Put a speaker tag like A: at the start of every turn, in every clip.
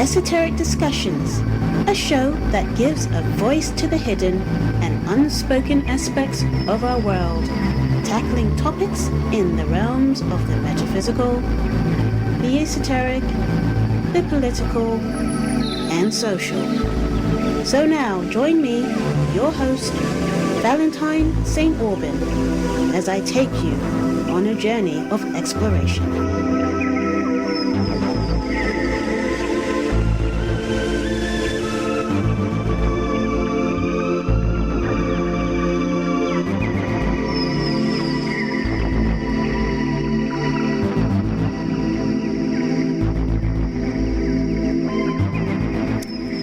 A: Esoteric Discussions, a show that gives a voice to the hidden and unspoken aspects of our world, tackling topics in the realms of the metaphysical, the esoteric, the political, and social. So now join me, your host, Valentine St. Aubin, as I take you on a journey of exploration.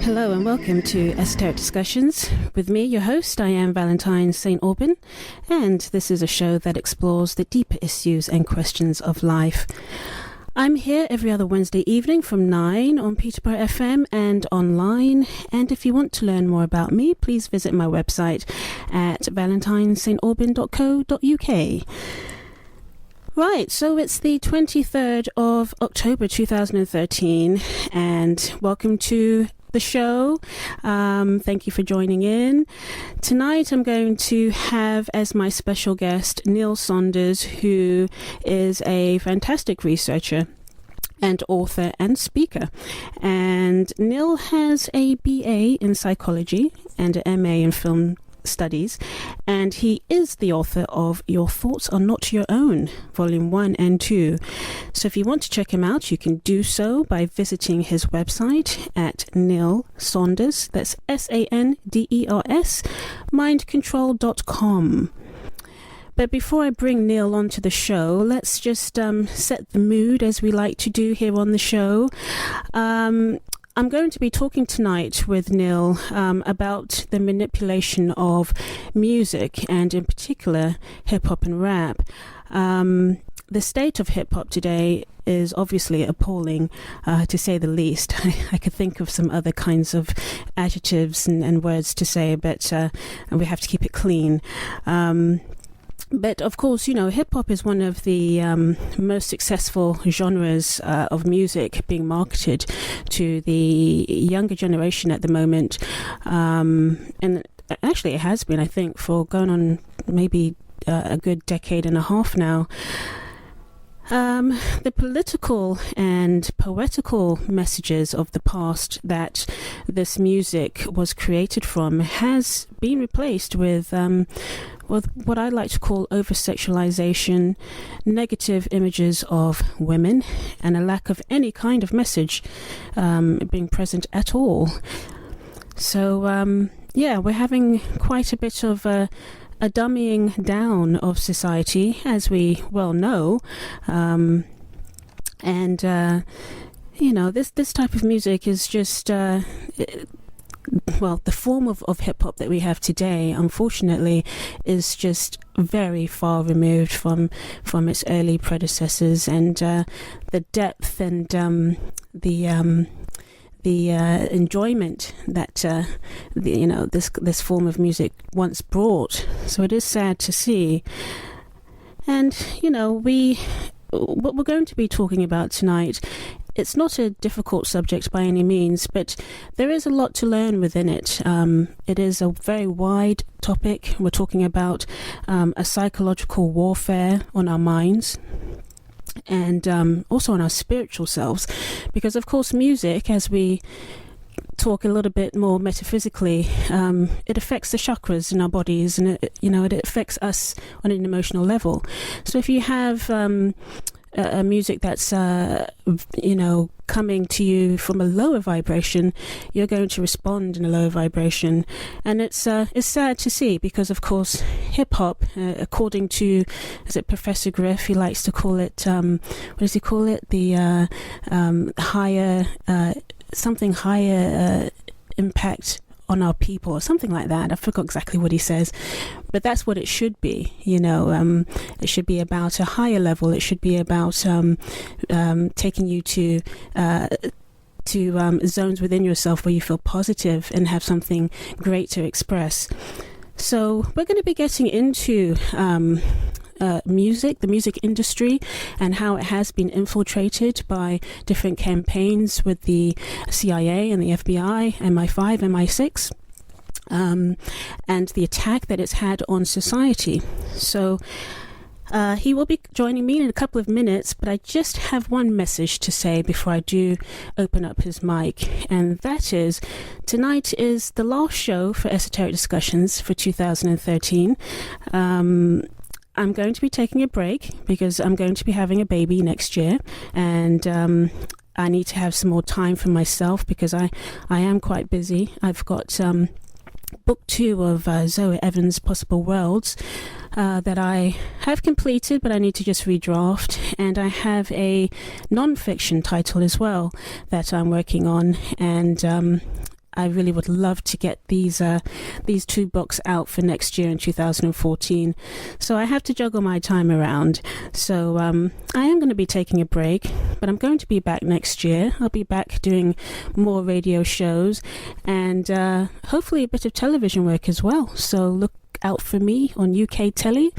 A: Hello and welcome to Esoteric Discussions. With me, your host, I am Valentine St. Aubin, and this is a show that explores the deeper issues and questions of life. I'm here every other Wednesday evening from 9 on Peterborough FM and online. And if you want to learn more about me, please visit my website at valentinesaintaubin.co.uk. Right, so it's the 23rd of October 2013, and welcome to the show. Thank you for joining in. Tonight I'm going to have as my special guest Neil Saunders, who is a fantastic researcher and author and speaker. And Neil has a BA in psychology and an MA in film studies, and he is the author of Your Thoughts Are Not Your Own, Volume 1 and 2. So if you want to check him out, you can do so by visiting his website at Neil Saunders, that's SANDERS, mindcontrol.com. But before I bring Neil onto the show, let's just set the mood as we like to do here on the show. I'm going to be talking tonight with Neil about the manipulation of music, and in particular hip-hop and rap. The state of hip-hop today is obviously appalling, to say the least. I could think of some other kinds of adjectives and words to say, but we have to keep it clean. But of course, you know, hip-hop is one of the most successful genres of music being marketed to the younger generation at the moment. And actually it has been, I think, for going on maybe a good decade and a half now. The political and poetical messages of the past that this music was created from has been replaced with what I like to call over-sexualization, negative images of women, and a lack of any kind of message being present at all. So, yeah, we're having quite a bit of a dumbing down of society, as we well know. You know, this type of music is just... well, the form of hip-hop that we have today, unfortunately, is just very far removed from its early predecessors, and the depth and the enjoyment that this form of music once brought. So it is sad to see. And you know, what we're going to be talking about tonight, it's not a difficult subject by any means, but there is a lot to learn within it. It is a very wide topic. We're talking about a psychological warfare on our minds, and also on our spiritual selves, because of course music, as we talk a little bit more metaphysically, it affects the chakras in our bodies, and it affects us on an emotional level. So if you have a music that's coming to you from a lower vibration, you're going to respond in a lower vibration. And it's sad to see, because of course hip-hop, according to, is it Professor Griff, he likes to call it, what does he call it, the higher impact on our people, or something like that. I forgot exactly what he says, but that's what it should be. It should be about a higher level. It should be about taking you to zones within yourself where you feel positive and have something great to express. So we're going to be getting into music, the music industry, and how it has been infiltrated by different campaigns with the CIA and the FBI, MI5, MI6. And the attack that it's had on society. So he will be joining me in a couple of minutes, but I just have one message to say before I do open up his mic, and that is, tonight is the last show for Esoteric Discussions for 2013. I'm going to be taking a break because I'm going to be having a baby next year, and I need to have some more time for myself because I am quite busy. I've got book 2 of Zoe Evans' Possible Worlds that I have completed, but I need to just redraft, and I have a non-fiction title as well that I'm working on, and I really would love to get these 2 books out for next year in 2014. So I have to juggle my time around. So I am going to be taking a break, but I'm going to be back next year. I'll be back doing more radio shows and hopefully a bit of television work as well. So look out for me on UK Telly.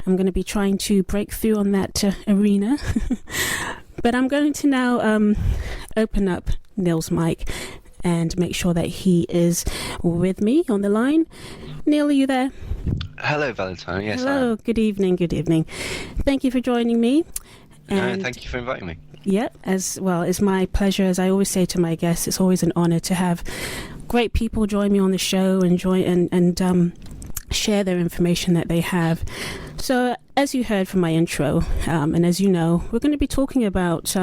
A: I'm going to be trying to break through on that arena. But I'm going to now open up Neil's mic and make sure that he is with me on the line. Neil, are you there?
B: Hello, Valentine. Yes,
A: hello.
B: I am.
A: Good evening. Good evening. Thank you for joining me.
B: And thank you for inviting me.
A: Yeah, as well, it's my pleasure. As I always say to my guests, it's always an honor to have great people join me on the show and share their information that they have. So, as you heard from my intro, and as you know, we're going to be talking about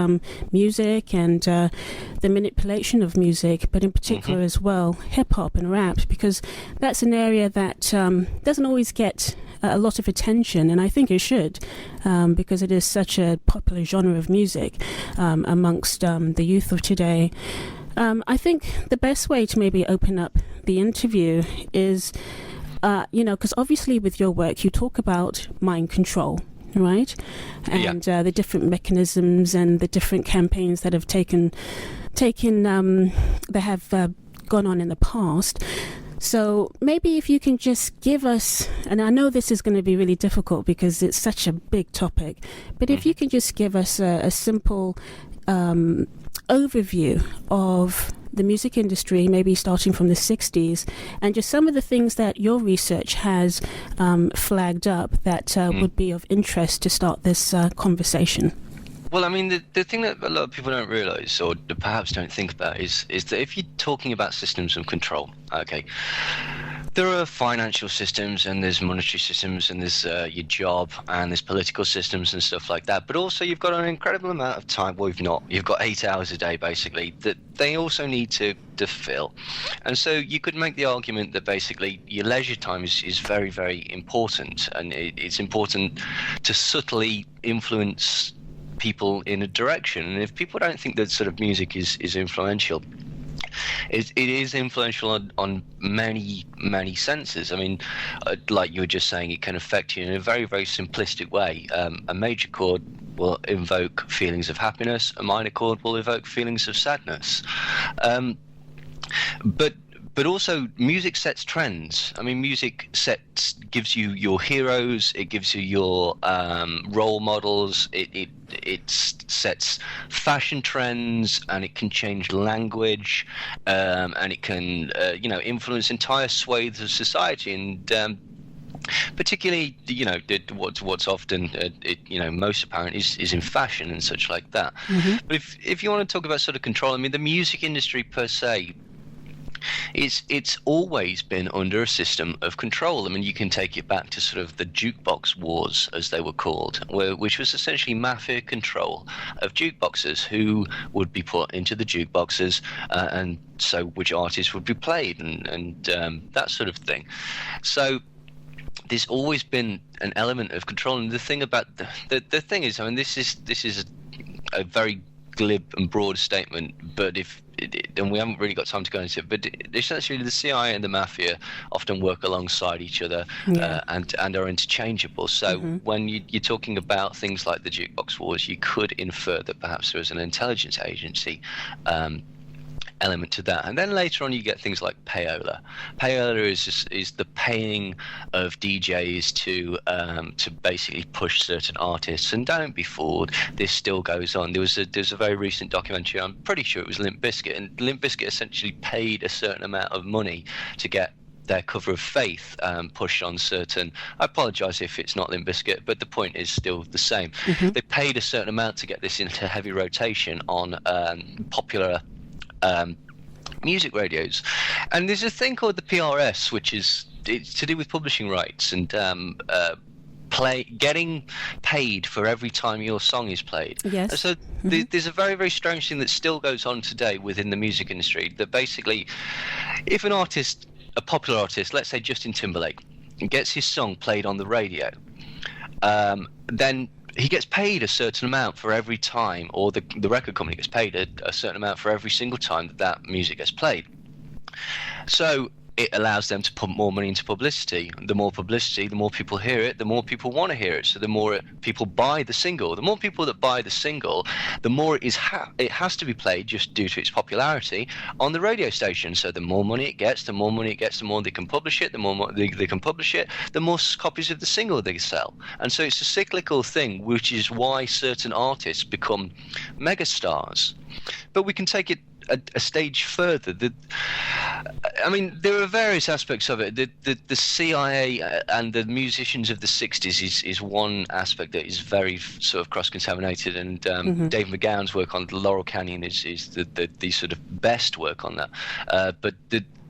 A: music and the manipulation of music, but in particular as well, hip-hop and rap, because that's an area that doesn't always get a lot of attention, and I think it should, because it is such a popular genre of music amongst the youth of today. I think the best way to maybe open up the interview is because obviously with your work you talk about mind control, right? And the different mechanisms and the different campaigns that have that have gone on in the past. So maybe if you can just give us, and I know this is going to be really difficult because it's such a big topic, but if you can just give us a simple overview of the music industry, maybe starting from the 60s, and just some of the things that your research has flagged up that would be of interest to start this conversation.
B: Well, I mean, the thing that a lot of people don't realise, or perhaps don't think about, is that if you're talking about systems of control, okay, there are financial systems, and there's monetary systems, and there's your job, and there's political systems and stuff like that. But also you've got an incredible amount of time, well, you've got 8 hours a day, basically, that they also need to fill. And so you could make the argument that basically your leisure time is very, very important, and it's important to subtly influence people in a direction. And if people don't think that sort of music is influential, it is influential on many, many senses. I mean, like you were just saying, it can affect you in a very, very simplistic way. A major chord will evoke feelings of happiness. A minor chord will evoke feelings of sadness. But also, music sets trends. I mean, music gives you your heroes. It gives you your role models. It sets fashion trends, and it can change language, and it can influence entire swathes of society. And particularly, what's often most apparent is in fashion and such like that. But if you want to talk about sort of control, I mean, the music industry per se, it's always been under a system of control. I mean, you can take it back to sort of the jukebox wars, as they were called, which was essentially mafia control of jukeboxes, who would be put into the jukeboxes, and so which artists would be played, and that sort of thing. So there's always been an element of control. And the thing about the thing is, I mean, this is a very glib and broad statement, but and we haven't really got time to go into it, but essentially the CIA and the mafia often work alongside each other, and are interchangeable. So when you're talking about things like the jukebox wars, you could infer that perhaps there is an intelligence agency element to that. And then later on you get things like payola. Payola is the paying of DJs to basically push certain artists. And don't be fooled, this still goes on. There's a very recent documentary, I'm pretty sure it was Limp Bizkit, and Limp Bizkit essentially paid a certain amount of money to get their cover of Faith pushed on certain. I apologise if it's not Limp Bizkit, but the point is still the same. They paid a certain amount to get this into heavy rotation on popular music radios. And there's a thing called the PRS, which is it's to do with publishing rights and getting paid for every time your song is played.
A: Yes.
B: And so there's a very, very strange thing that still goes on today within the music industry, that basically if an artist, a popular artist, let's say Justin Timberlake, gets his song played on the radio, then he gets paid a certain amount for every time, or the record company gets paid a certain amount for every single time that music gets played. So it allows them to pump more money into publicity. The more publicity, the more people hear it, the more people want to hear it. So the more people buy the single. The more people that buy the single, the more it has to be played just due to its popularity on the radio station. So the more money it gets, the more they can publish it. The more they can publish it, the more copies of the single they sell. And so it's a cyclical thing, which is why certain artists become megastars. But we can take it a stage further. I mean, there are various aspects of it. The CIA and the musicians of the 60s is one aspect that is very sort of cross-contaminated, and Dave McGowan's work on Laurel Canyon is the sort of best work on that. But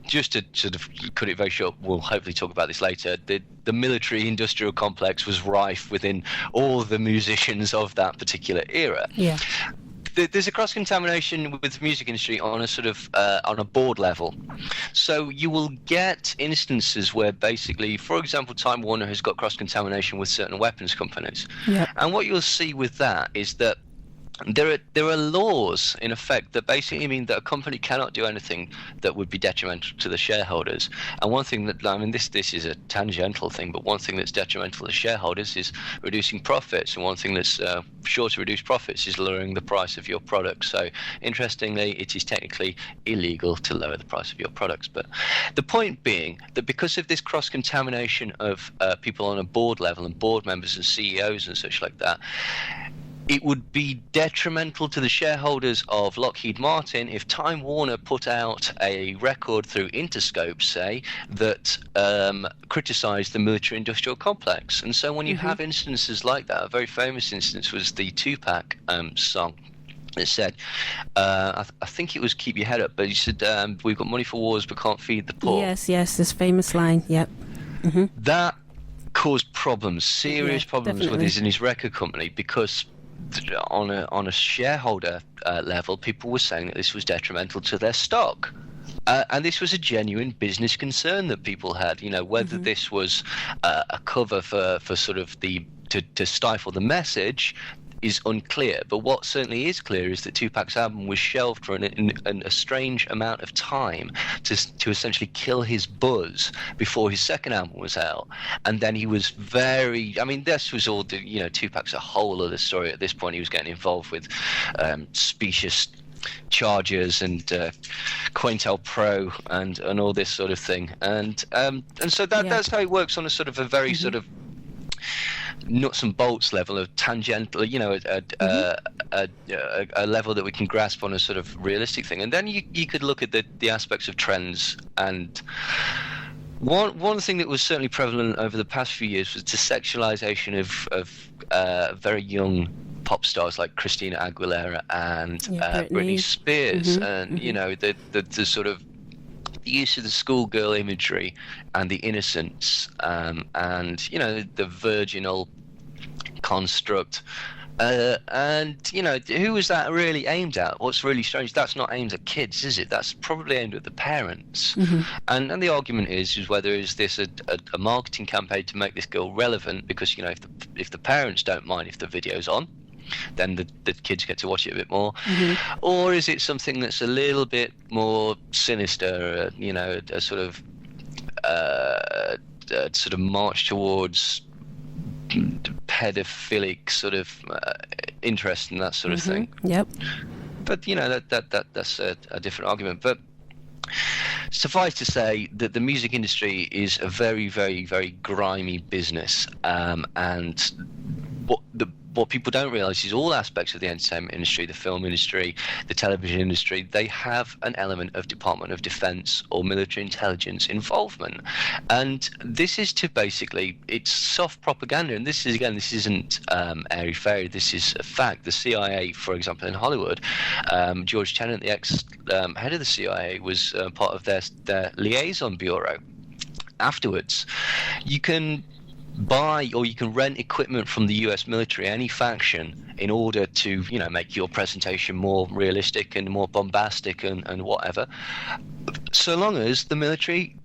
B: just to sort of cut it very short, we'll hopefully talk about this later, the military-industrial complex was rife within all the musicians of that particular era.
A: Yeah.
B: There's a cross-contamination with the music industry on a sort of on a board level. So you will get instances where basically, for example, Time Warner has got cross-contamination with certain weapons companies. Yep. And what you'll see with that is that there are laws in effect that basically mean that a company cannot do anything that would be detrimental to the shareholders. And one thing that, I mean, this is a tangential thing, but one thing that's detrimental to shareholders is reducing profits, and one thing that's sure to reduce profits is lowering the price of your products. So interestingly, it is technically illegal to lower the price of your products. But the point being that because of this cross-contamination of people on a board level and board members and CEOs and such like that, it would be detrimental to the shareholders of Lockheed Martin if Time Warner put out a record through Interscope, say, that criticized the military-industrial complex. And so when you have instances like that, a very famous instance was the Tupac song. It said, I think it was "Keep Your Head Up," but he said, "We've got money for wars, but can't feed the poor."
A: Yes, this famous line. Yep.
B: That caused problems, serious problems
A: definitely.
B: with his record company, because on a shareholder level, people were saying that this was detrimental to their stock. And this was a genuine business concern that people had, you know, whether this was a cover for sort of to stifle the message is unclear. But what certainly is clear is that Tupac's album was shelved for a strange amount of time to essentially kill his buzz before his second album was out. And then he was this was all, Tupac's a whole other story at this point. He was getting involved with specious charges and COINTELPRO and all this sort of thing. And so that's how it works on a sort of a very sort of nuts and bolts level of tangential, a level that we can grasp on a sort of realistic thing. And then you could look at the aspects of trends. And one thing that was certainly prevalent over the past few years was the sexualization of very young pop stars like Christina Aguilera and Britney Spears, and the sort of use of the schoolgirl imagery and the innocence, and the virginal construct, and who was that really aimed at? What's really strange, that's not aimed at kids, is it? That's probably aimed at the parents. And the argument is whether is this a marketing campaign to make this girl relevant, because if the parents don't mind if the video's on, then the kids get to watch it a bit more, or is it something that's a little bit more sinister, a sort of march towards pedophilic sort of interest and that sort of thing.
A: Yep.
B: But that's a different argument. But suffice to say that the music industry is a very, very, very grimy business, and what people don't realize is all aspects of the entertainment industry, the film industry, the television industry, they have an element of Department of Defense or military intelligence involvement. And this is to basically, it's soft propaganda. And this isn't airy-fairy. This is a fact. The CIA, for example, in Hollywood, George Tenet, the ex-head of the CIA, was part of their liaison bureau. Afterwards, you can buy or you can rent equipment from the US military, any faction, in order to make your presentation more realistic and more bombastic and whatever, so long as the military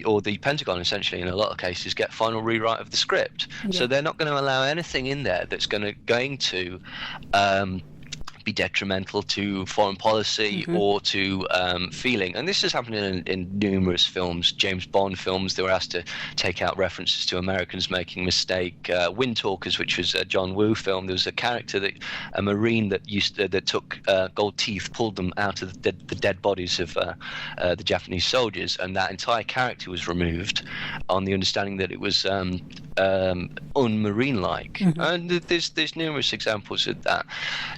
B: or the Pentagon, essentially in a lot of cases, get final rewrite of the script. So they're not going to allow anything in there that's going to be detrimental to foreign policy or to feeling. And this has happened in numerous films. James Bond films, they were asked to take out references to Americans making a mistake. Windtalkers, which was a John Woo film, there was a character, a Marine that took gold teeth, pulled them out of the dead bodies of the Japanese soldiers, and that entire character was removed on the understanding that it was un-Marine-like. And there's numerous examples of that.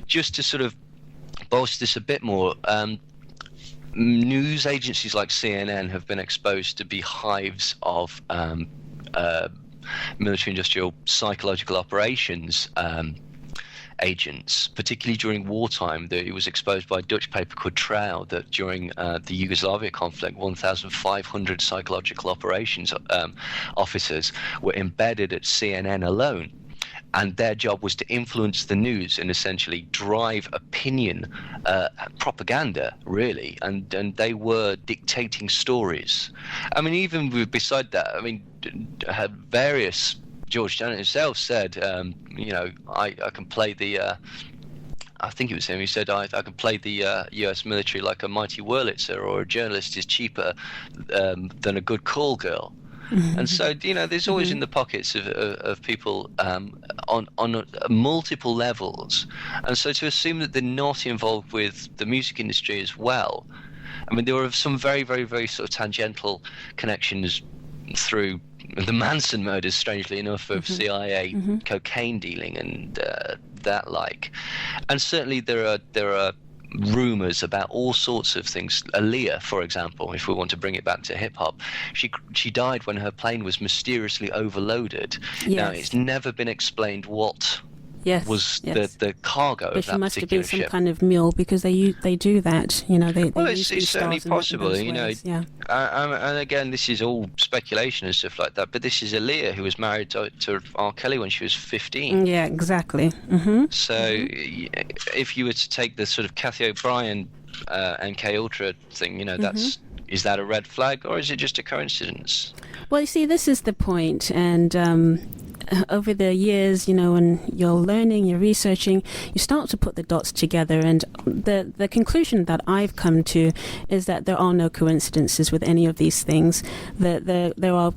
B: Just to sort of bolster this a bit more, news agencies like CNN have been exposed to be hives of military-industrial psychological operations agents, particularly during wartime. It was exposed by a Dutch paper called Trouw that during the Yugoslavia conflict, 1,500 psychological operations officers were embedded at CNN alone. And their job was to influence the news and essentially drive opinion, propaganda, really. And they were dictating stories. I mean, even beside that, I mean, had various. George Tenet himself said, I can play the. I think it was him. He said, I can play the U.S. military like a mighty Wurlitzer, or a journalist is cheaper than a good call girl. And so, there's always in the pockets of people on multiple levels. And so to assume that they're not involved with the music industry as well, I mean, there were some very, very, very sort of tangential connections through the Manson murders, strangely enough, of CIA cocaine dealing and that like. And certainly there are rumors about all sorts of things. Aaliyah, for example, if we want to bring it back to hip hop, she died when her plane was mysteriously overloaded. Now, it's never been explained what was the cargo of that particular ship.
A: There must have been some kind of mule, because they do that.
B: It's certainly possible. And again, this is all speculation and stuff like that. But this is Aaliyah, who was married to R. Kelly when she was 15.
A: Yeah, exactly.
B: So if you were to take the sort of Kathy O'Brien MK Ultra thing, is that a red flag, or is it just a coincidence?
A: Well, you see, this is the point, and over the years, when you're learning, you're researching, you start to put the dots together, and the conclusion that I've come to is that there are no coincidences with any of these things. That there are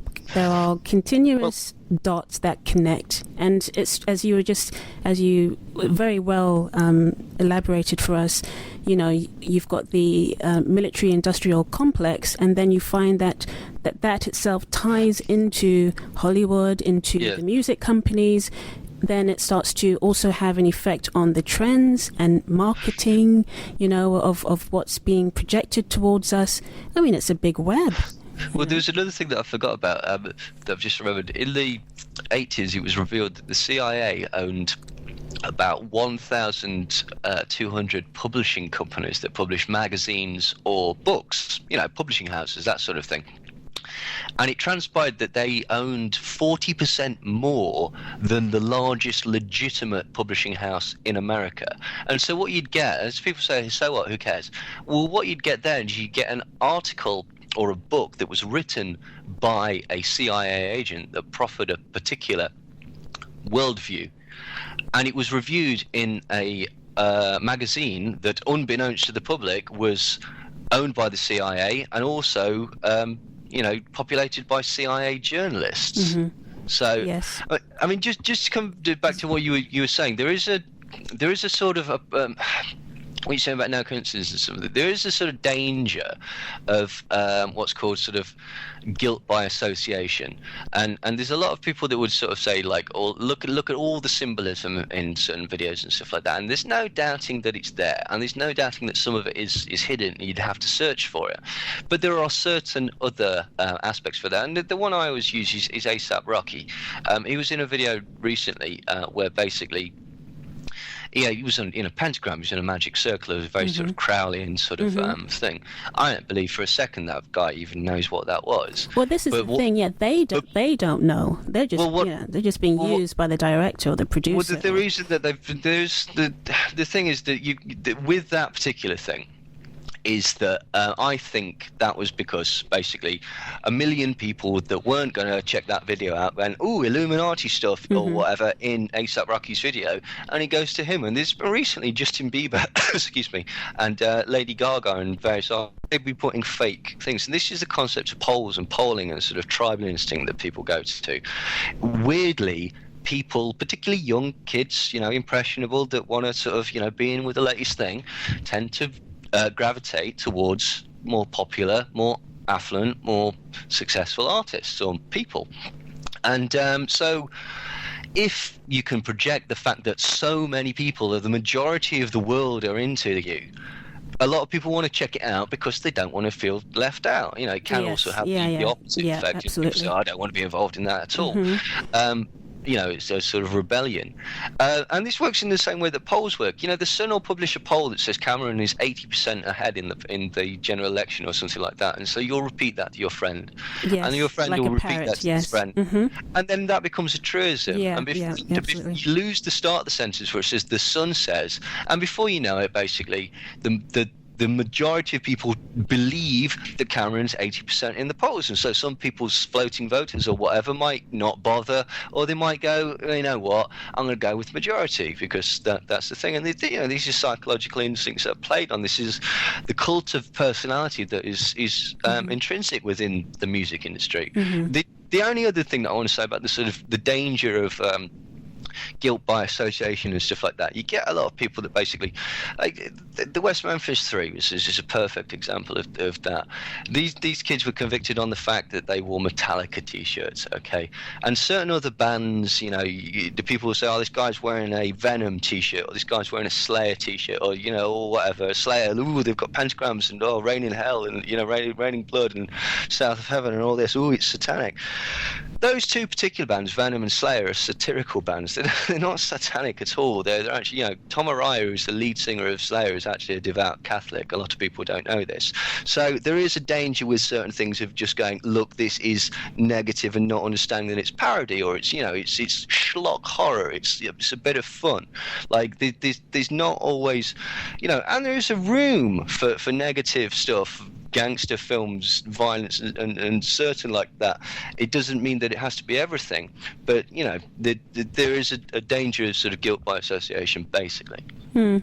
A: continuous dots that connect, and it's as you very well elaborated for us. You've got the military-industrial complex, and then you find that itself ties into Hollywood, into the music companies. Then it starts to also have an effect on the trends and marketing, of what's being projected towards us. I mean, it's a big web.
B: Well, there was another thing that I forgot about that I've just remembered. In the 80s, it was revealed that the CIA owned about 1,200 publishing companies that publish magazines or books, publishing houses, that sort of thing. And it transpired that they owned 40% more than the largest legitimate publishing house in America. And so what you'd get, as people say, so what, who cares? Well, what you'd get then is you'd get an article or a book that was written by a CIA agent that proffered a particular worldview. And it was reviewed in a magazine that, unbeknownst to the public, was owned by the CIA and also populated by CIA journalists. So, I mean, just to come back to what you were saying, there is a sort of what you're saying about no coincidence and something, there is a sort of danger of what's called sort of guilt by association, and there's a lot of people that would sort of say like, oh, look at all the symbolism in certain videos and stuff like that, and there's no doubting that it's there, and there's no doubting that some of it is hidden and you'd have to search for it, but there are certain other aspects for that, and the one I always use is ASAP Rocky. He was in a video recently where basically he was in a pentagram, he was in a magic circle, it was a very sort of Crowleyan sort of thing. I don't believe for a second that guy even knows what that was.
A: Well, this is the thing, they don't know. They're just they're just being used by the director or the producer.
B: Well, the reason that the thing is that with that particular thing is that I think that was because basically 1 million people that weren't going to check that video out went, ooh, Illuminati stuff or whatever in A$AP Rocky's video, and he goes to him. And there's recently Justin Bieber, excuse me, and Lady Gaga and various artists, they'd be putting fake things. And this is the concept of polls and polling and sort of tribal instinct that people go to. Weirdly, people, particularly young kids, impressionable, that want to sort of, be in with the latest thing, tend to gravitate towards more popular, more affluent, more successful artists or people. And so if you can project the fact that so many people, or the majority of the world, are into you, a lot of people want to check it out because they don't want to feel left out. It can also have the opposite effect.
A: Absolutely.
B: So I don't want to be involved in that at all. It's a sort of rebellion. And this works in the same way that polls work. The Sun will publish a poll that says Cameron is 80% ahead in the general election or something like that. And so you'll repeat that to your friend.
A: Yes,
B: and your friend
A: like
B: will repeat
A: parrot,
B: that to his friend. And then that becomes a truism. And if you lose the start of the sentence where it says the Sun says, and before you know it, basically, the majority of people believe that Cameron's 80% in the polls. And so some people's floating voters or whatever might not bother, or they might go, you know what, I'm going to go with majority because that's the thing. And these are psychological instincts that are played on. This is the cult of personality that is intrinsic within the music industry. The only other thing that I want to say about the sort of the danger of guilt by association and stuff like that, you get a lot of people that basically, like the West Memphis Three is just a perfect example of that. These kids were convicted on the fact that they wore Metallica t-shirts, okay, and certain other bands, the people will say, oh, this guy's wearing a Venom t-shirt, or this guy's wearing a Slayer t-shirt, or or whatever, Slayer, ooh, they've got pentagrams and Rain in Hell and raining blood and South of Heaven and all this, ooh, it's satanic. Those two particular bands, Venom and Slayer, are satirical bands. They're not satanic at all. They're actually, Tom Araya, who's the lead singer of Slayer, is actually a devout Catholic. A lot of people don't know this. So there is a danger with certain things of just going, look, this is negative, and not understanding that it's parody, or it's schlock horror. It's a bit of fun. Like there's not always, and there is a room for negative stuff. Gangster films, violence, and certain like that. It doesn't mean that it has to be everything, but there is a danger of sort of guilt by association, basically.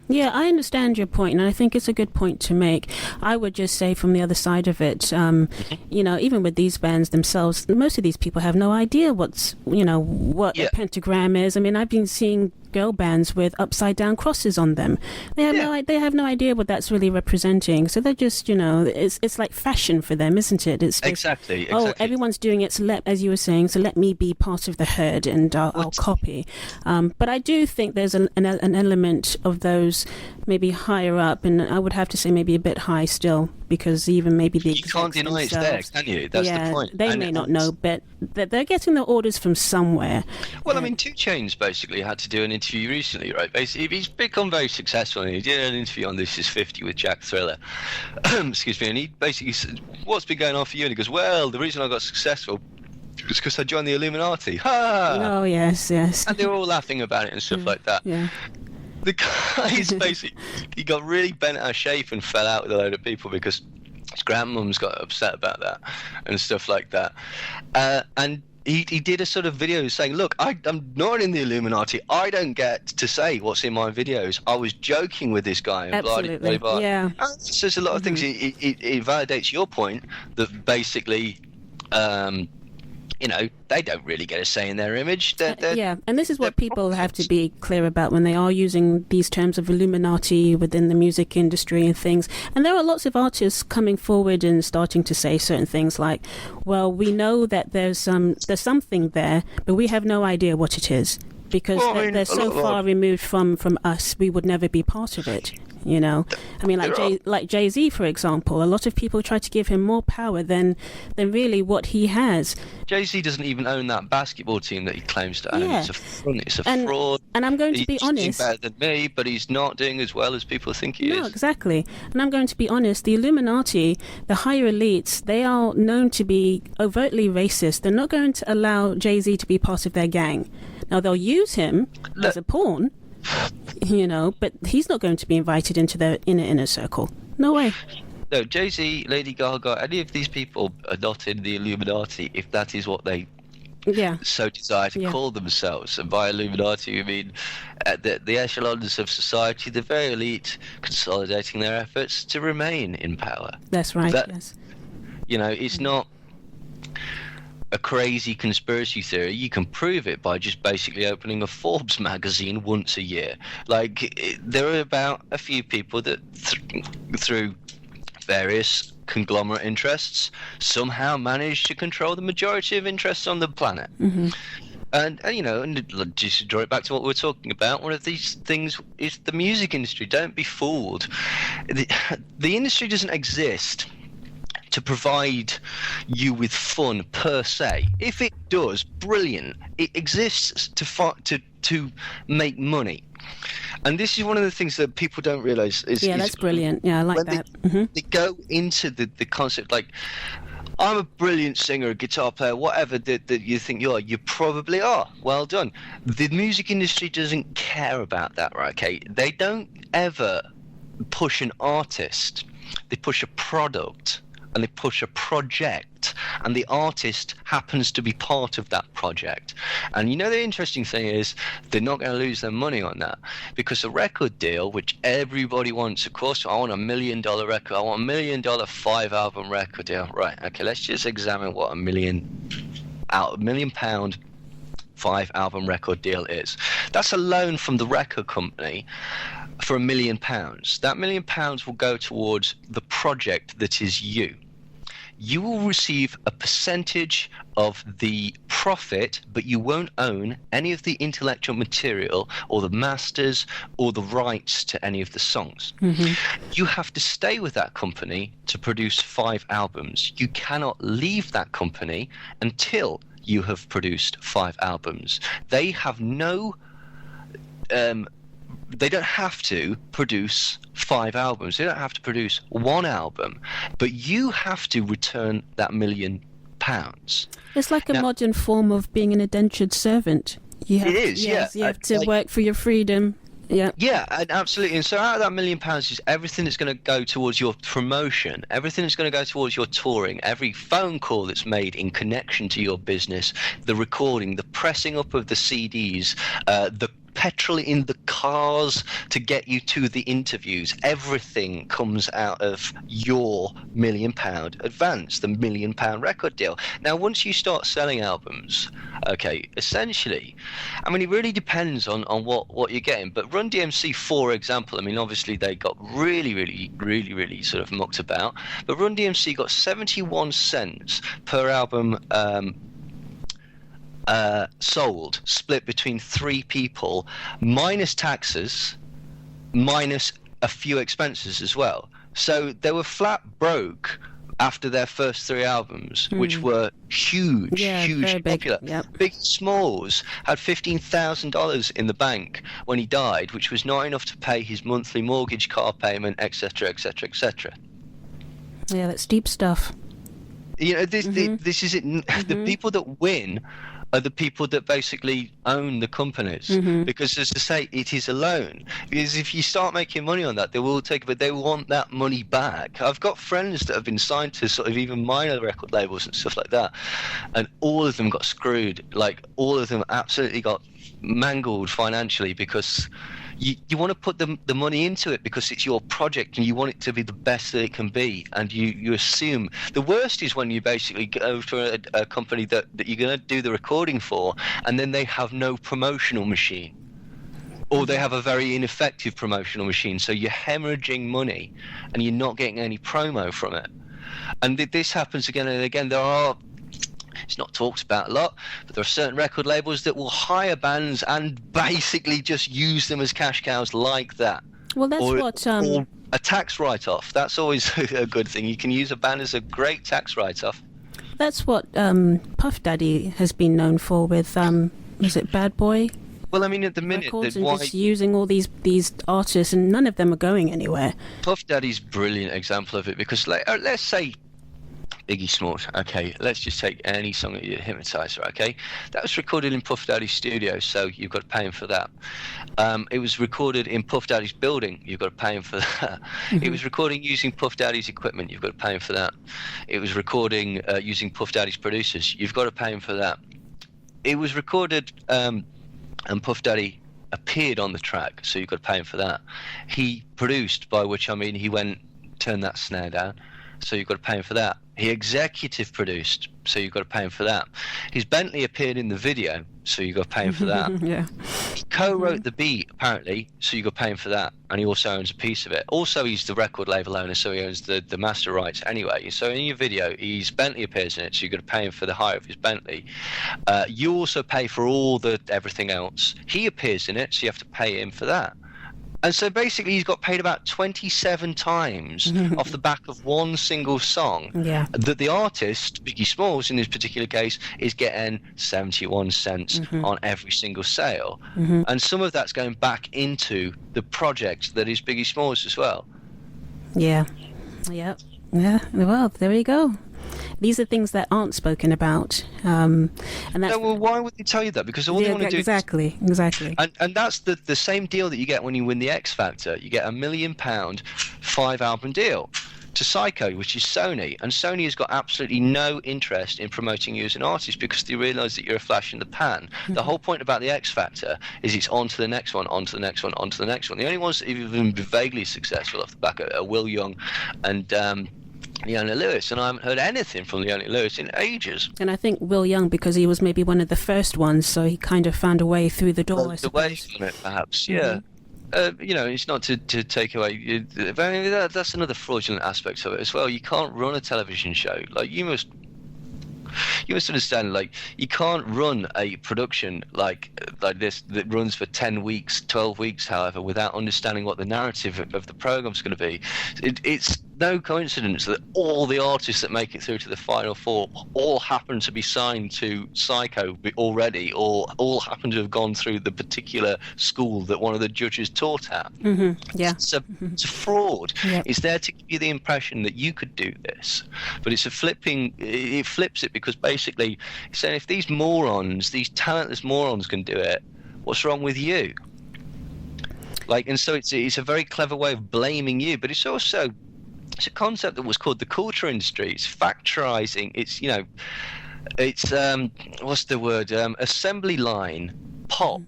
A: Yeah, I understand your point, and I think it's a good point to make. I would just say from the other side of it, even with these bands themselves, most of these people have no idea what a pentagram is. I mean, I've been seeing girl bands with upside down crosses on them. They have no idea what that's really representing. So they're just, it's like fashion for them, isn't it? It's just,
B: exactly.
A: Oh, everyone's doing it, so as you were saying, so let me be part of the herd and I'll copy. But I do think there's an element of those maybe higher up, and I would have to say maybe a bit high still, because even maybe the
B: you can't deny it's there, can you? That's the point.
A: They may not know, but they're getting their orders from somewhere.
B: Well, I mean, 2 Chainz basically had to do an interview recently, right? Basically, he's become very successful, and he did an interview on This Is 50 with Jack Thriller. Excuse me, and he basically said, what's been going on for you? And he goes, well, the reason I got successful was because I joined the Illuminati. Ha!
A: Oh, yes. And
B: they were all laughing about it and stuff like that.
A: Yeah.
B: The guy's basically, he got really bent out of shape and fell out with a load of people because his grandmum's got upset about that and stuff like that. And he did a sort of video saying, look, I'm not in the Illuminati. I don't get to say what's in my videos. I was joking with this guy. And
A: absolutely,
B: blah, blah, blah.
A: Yeah.
B: And there's a lot of things. It validates your point that basically they don't really get a say in their image.
A: Yeah, and this is what people have to be clear about when they are using these terms of Illuminati within the music industry and things. And there are lots of artists coming forward and starting to say certain things like, well, we know that there's something there, but we have no idea what it is, because they're so far removed from us, we would never be part of it. I mean, like Jay-Z, for example, a lot of people try to give him more power than really what he has.
B: Jay-Z doesn't even own that basketball team that he claims to own. Yeah. It's a front, it's a fraud.
A: And I'm going to be honest.
B: He's doing better than me, but he's not doing as well as people think he is.
A: No, exactly. And I'm going to be honest, the Illuminati, the higher elites, they are known to be overtly racist. They're not going to allow Jay-Z to be part of their gang. Now, they'll use him as a pawn, but he's not going to be invited into their inner circle. No way.
B: No, Jay-Z, Lady Gaga, any of these people are not in the Illuminati if that is what they so desire to call themselves. And by Illuminati, we mean the echelons of society, the very elite, consolidating their efforts to remain in power.
A: That's right, yes.
B: It's not a crazy conspiracy theory. You can prove it by just basically opening a Forbes magazine once a year. There are about a few people that through various conglomerate interests somehow manage to control the majority of interests on the planet.
A: Mm-hmm.
B: And just to draw it back to what we were talking about, one of these things is the music industry. Don't be fooled. The industry doesn't exist to provide you with fun per se. If it does, brilliant. It exists to make money. And this is one of the things that people don't realize
A: that's brilliant. Yeah, I like that.
B: They go into the concept like, I'm a brilliant singer, a guitar player, whatever that you think you are. You probably are. Well done. The music industry doesn't care about that, right? Okay, they don't ever push an artist. They push a product. And they push a project, and the artist happens to be part of that project. And the interesting thing is, they're not going to lose their money on that, because a record deal, which everybody wants, of course, I want $1 million record, I want $1 million 5-album record deal. Right, okay, let's just examine what £1 million 5-album record deal is. That's a loan from the record company for £1 million. That £1 million will go towards the project that is you. You will receive a percentage of the profit, but you won't own any of the intellectual material or the masters or the rights to any of the songs.
A: Mm-hmm.
B: You have to stay with that company to produce 5 albums. You cannot leave that company until you have produced 5 albums. They have no they don't have to produce 5 albums. They don't have to produce 1 album, but you have to return that £1 million.
A: It's like a modern form of being an indentured servant. You have to work for your freedom.
B: Yeah, and absolutely. And so out of that £1 million is everything that's going to go towards your promotion, everything that's going to go towards your touring, every phone call that's made in connection to your business, the recording, the pressing up of the CDs, the petrol in the cars to get you to the interviews. Everything comes out of your £1 million advance, the £1 million record deal. Now, once you start selling albums, okay, essentially, I mean, it really depends on what you're getting. But Run DMC, for example, I mean, obviously they got really sort of mucked about. But Run DMC got 71 cents per album sold, split between 3 people, minus taxes, minus a few expenses as well. So they were flat broke after their first 3 albums, which were hugely popular.
A: Yep.
B: Big Smalls had $15,000 in the bank when he died, which was not enough to pay his monthly mortgage, car payment, etc., etc., etc.
A: Yeah, that's deep stuff.
B: This is it. The people that win are the people that basically own the companies, because, as I say, it is a loan. Because if you start making money on that, they will take it, but they want that money back. I've got friends that have been signed to sort of even minor record labels and stuff like that, and all of them got screwed. Like, all of them absolutely got mangled financially because you want to put the money into it because it's your project and you want it to be the best that it can be, and you assume the worst is when you basically go to a company that you're going to do the recording for, and then they have no promotional machine, or they have a very ineffective promotional machine, so you're hemorrhaging money and you're not getting any promo from it. And this happens again and again. It's not talked about a lot, but there are certain record labels that will hire bands and basically just use them as cash cows like that.
A: Well, that's
B: or a tax write-off. That's always a good thing. You can use a band as a great tax write-off.
A: That's what Puff Daddy has been known for with, was it Bad Boy?
B: Well, I mean, at the minute,
A: Records and just using all these artists, and none of them are going anywhere.
B: Puff Daddy's a brilliant example of it because, let's say Biggie Smalls, okay, let's just take any song that you Hypnotizer, okay? That was recorded in Puff Daddy's studio, so you've got to pay him for that. It was recorded in Puff Daddy's building, you've got to pay him for that. Mm-hmm. It was recording using Puff Daddy's equipment, you've got to pay him for that. It was recording using Puff Daddy's producers, you've got to pay him for that. It was recorded and Puff Daddy appeared on the track, so you've got to pay him for that. He produced, by which I mean he went, turn that snare down, so you've got to pay him for that. He executive produced, so you've got to pay him for that. His Bentley appeared in the video, so you've got to pay him for that.
A: Yeah.
B: He co-wrote the beat, apparently, so you've got to pay him for that. And he also owns a piece of it. Also, he's the record label owner, so he owns the master rights anyway. So in your video, his Bentley appears in it, so you've got to pay him for the hire of his Bentley. You also pay for all the everything else. He appears in it, so you have to pay him for that. And so basically he's got paid about 27 times off the back of one single song.
A: Yeah.
B: That the artist, Biggie Smalls in this particular case, is getting 71 cents on every single sale. And some of that's going back into the project that is Biggie Smalls as well.
A: Yeah. Yeah. Yeah. Well, there you go. These are things that aren't spoken about, and that's,
B: no, well, why would they tell you that? Because all they want to do
A: exactly.
B: And that's the same deal that you get when you win the X Factor. You get £1 million 5-album deal to Psycho, which is Sony, and Sony has got absolutely no interest in promoting you as an artist because they realise that you're a flash in the pan. The whole point about the X Factor is it's on to the next one, on to the next one, on to the next one. The only ones that have even been vaguely successful off the back are Will Young and Leona Lewis, and I haven't heard anything from Leona Lewis in ages.
A: And I think Will Young, because he was maybe one of the first ones, so he kind of found a way through the door.
B: The way from it, perhaps, yeah. It's not to take away. That's another fraudulent aspect of it as well. You can't run a television show like you must understand. Like you can't run a production like this that runs for 10 weeks, 12 weeks, however, without understanding what the narrative of the program's going to be. It's no coincidence that all the artists that make it through to the final four all happen to be signed to Psycho already, or all happen to have gone through the particular school that one of the judges taught at.
A: Yeah.
B: It's a fraud.
A: Yep.
B: It's there to give you the impression that you could do this, but it flips it because basically it's saying if these morons, these talentless morons can do it, what's wrong with you? And so it's a very clever way of blaming you, but it's also a concept that was called the culture industry. It's factorizing. It's what's the word? Assembly line pop.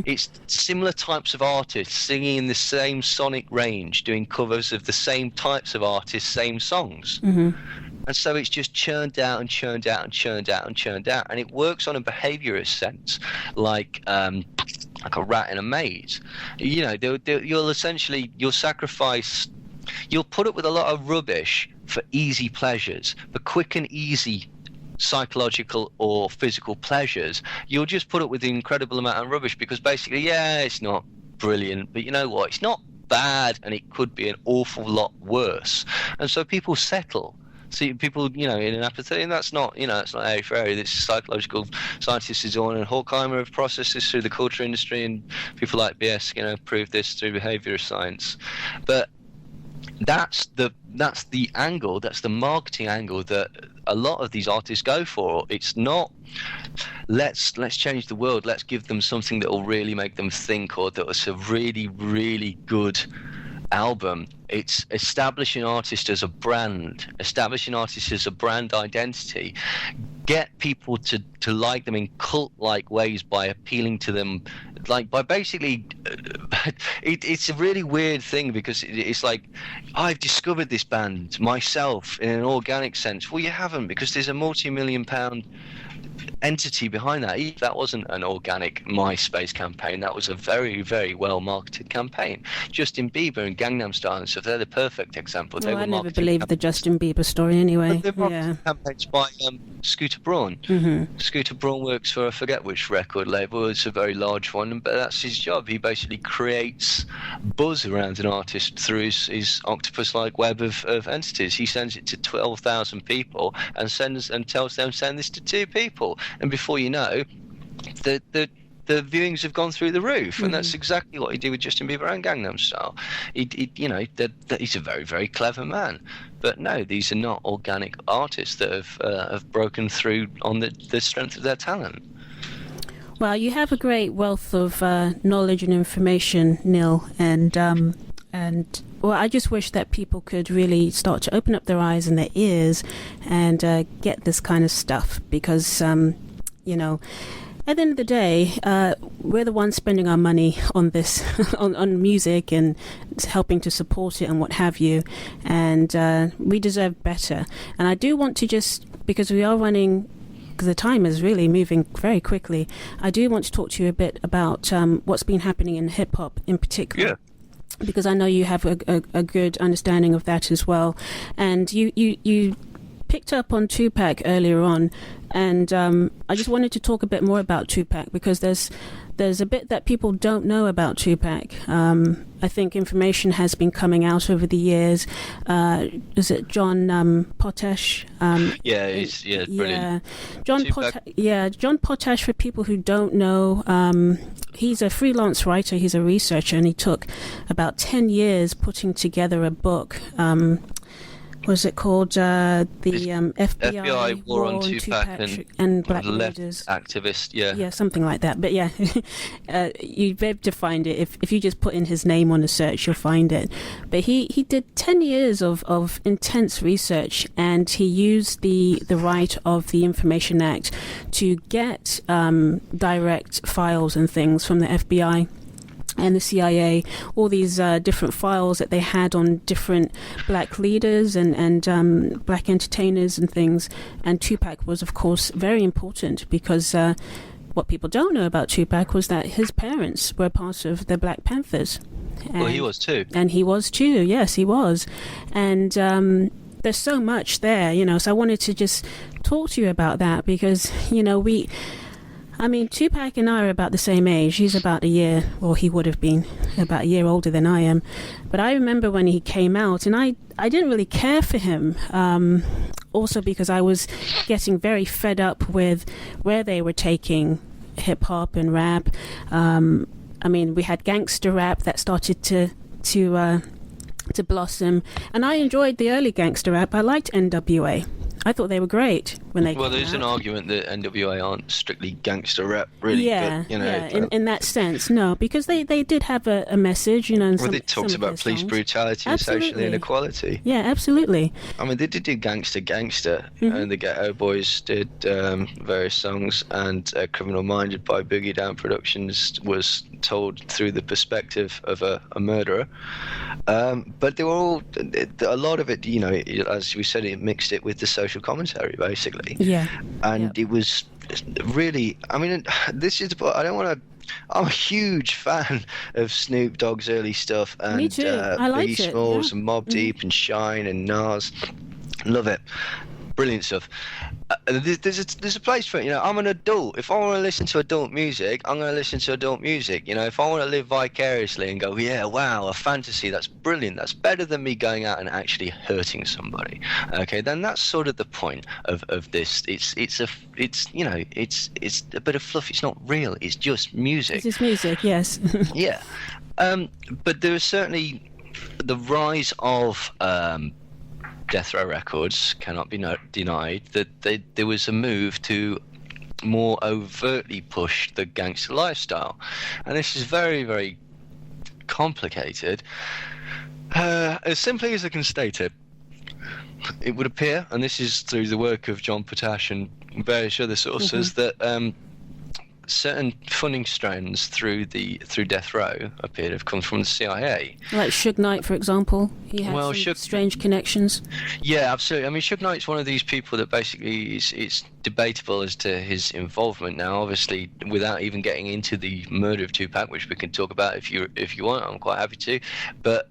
B: It's similar types of artists singing in the same sonic range, doing covers of the same types of artists, same songs. And so it's just churned out and churned out and churned out and churned out, and it works on a behaviorist sense, like a rat in a maze. You'll sacrifice. You'll put up with a lot of rubbish for easy pleasures, for quick and easy psychological or physical pleasures. You'll just put up with an incredible amount of rubbish because basically, it's not brilliant, but you know what? It's not bad, and it could be an awful lot worse. And so people settle. See, people, in an apathy, and that's not, it's not airy fairy. This psychological scientists is on, and Horkheimer have processed this through the culture industry, and people like BS, prove this through behaviorist science. But that's the angle, that's the marketing angle that a lot of these artists go for. It's not let's change the world, let's give them something that will really make them think, or that was a really, really good album. It's establishing artists as a brand identity, get people to like them in cult-like ways by appealing to them, like by basically it's a really weird thing, because it's like, I've discovered this band myself in an organic sense. Well, you haven't, because there's a multi-million-pound entity behind that. That wasn't an organic MySpace campaign. That was a very, very well marketed campaign. Justin Bieber and Gangnam Style and stuff, they're the perfect example.
A: Well, I never believed the Justin Bieber story anyway.
B: But they're campaigns by Scooter Braun.
A: Mm-hmm.
B: Scooter Braun works for, I forget which record label. It's a very large one, but that's his job. He basically creates buzz around an artist through his octopus-like web of entities. He sends it to 12,000 people and tells them, send this to 2 people. And before you know, the viewings have gone through the roof, and that's exactly what he did with Justin Bieber and Gangnam Style. He's a very, very clever man. But no, these are not organic artists that have broken through on the strength of their talent.
A: Well, you have a great wealth of knowledge and information, Neil, and well, I just wish that people could really start to open up their eyes and their ears and get this kind of stuff, because at the end of the day, we're the ones spending our money on this, on music, and helping to support it and what have you, and we deserve better. And I do want to just, because we are running, because the time is really moving very quickly, I do want to talk to you a bit about what's been happening in hip-hop in particular.
B: Yeah.
A: Because I know you have a good understanding of that as well. And you picked up on Tupac earlier on, and I just wanted to talk a bit more about Tupac, because there's a bit that people don't know about Tupac. I think information has been coming out over the years. Is it John Potash?
B: Brilliant.
A: Yeah, John Potash. For people who don't know, he's a freelance writer. He's a researcher, and he took about 10 years putting together a book. Was it called the FBI
B: War on Tupac
A: and Black
B: left
A: leaders?
B: Activist, yeah,
A: something like that. But yeah, you'd be able to find it if you just put in his name on a search, you'll find it. But he did 10 years of intense research, and he used the right of the Information Act to get direct files and things from the FBI and the CIA, all these different files that they had on different black leaders and black entertainers and things. And Tupac was, of course, very important, because what people don't know about Tupac was that his parents were part of the Black Panthers.
B: Well, he was too. And
A: he was too, yes, he was. And there's so much there, so I wanted to just talk to you about that, because, Tupac and I are about the same age. He's about a year, or he would have been about a year older than I am. But I remember when he came out, and I didn't really care for him, also because I was getting very fed up with where they were taking hip-hop and rap. We had gangster rap that started to blossom, and I enjoyed the early gangster rap. I liked NWA. I thought they were great when they came out.
B: Well, there's an argument that NWA aren't strictly gangster rap, really.
A: Yeah,
B: but,
A: in that sense, no, because they did have a message, and
B: they talked about police brutality and social inequality.
A: Yeah, absolutely.
B: They did do Gangster, and the Ghetto Boys did various songs, and Criminal Minded by Boogie Down Productions was told through the perspective of a murderer. But they were all, a lot of it, as we said, it mixed it with the social commentary, basically.
A: Yeah.
B: And it was really, this is, I don't want to, I'm a huge fan of Snoop Dogg's early stuff, and
A: Me too. I liked
B: Biggie Smalls and Mobb Deep and Shine and Nas. Love it. Brilliant stuff. There's a place for it. I'm an adult. If I want to listen to adult music, I'm going to listen to adult music. If I want to live vicariously and go, yeah, wow, a fantasy, that's brilliant. That's better than me going out and actually hurting somebody. Okay, then that's sort of the point of this. It's a bit of fluff. It's not real. It's just music.
A: It's just music, yes.
B: Yeah. But there is certainly the rise of Death Row Records, cannot be denied, that there was a move to more overtly push the gangster lifestyle. And this is very, very complicated. As simply as I can state it, it would appear, and this is through the work of John Potash and various other sources that certain funding strands through death row appear to have come from the CIA.
A: Like Suge Knight, for example. He had some strange connections.
B: Yeah, absolutely. I mean, Suge Knight's one of these people that basically it's debatable as to his involvement. Now, obviously, without even getting into the murder of Tupac, which we can talk about if you want, I'm quite happy to. But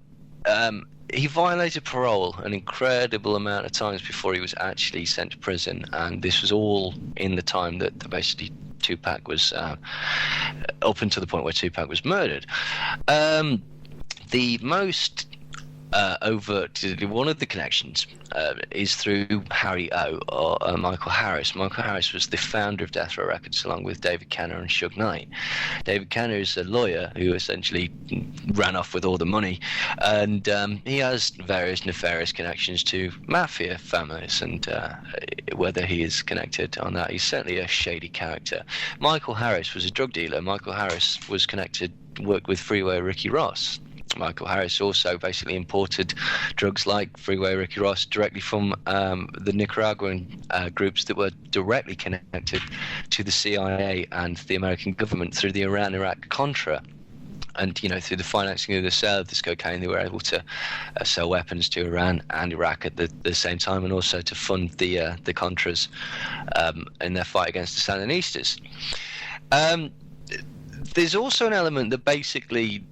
B: he violated parole an incredible amount of times before he was actually sent to prison, and this was all in the time that basically Tupac was up until the point where Tupac was murdered. The most overt, one of the connections is through Harry O, or Michael Harris. Michael Harris was the founder of Death Row Records along with David Kenner and Suge Knight. David Kenner is a lawyer who essentially ran off with all the money, and he has various nefarious connections to mafia families, and whether he is connected on that, he's certainly a shady character. Michael Harris was a drug dealer. Michael Harris was worked with Freeway Ricky Ross. Michael Harris also basically imported drugs like Freeway Ricky Ross directly from the Nicaraguan groups that were directly connected to the CIA and the American government through the Iran-Iraq Contra. And, through the financing of the sale of this cocaine, they were able to sell weapons to Iran and Iraq at the same time, and also to fund the Contras in their fight against the Sandinistas. There's also an element that basically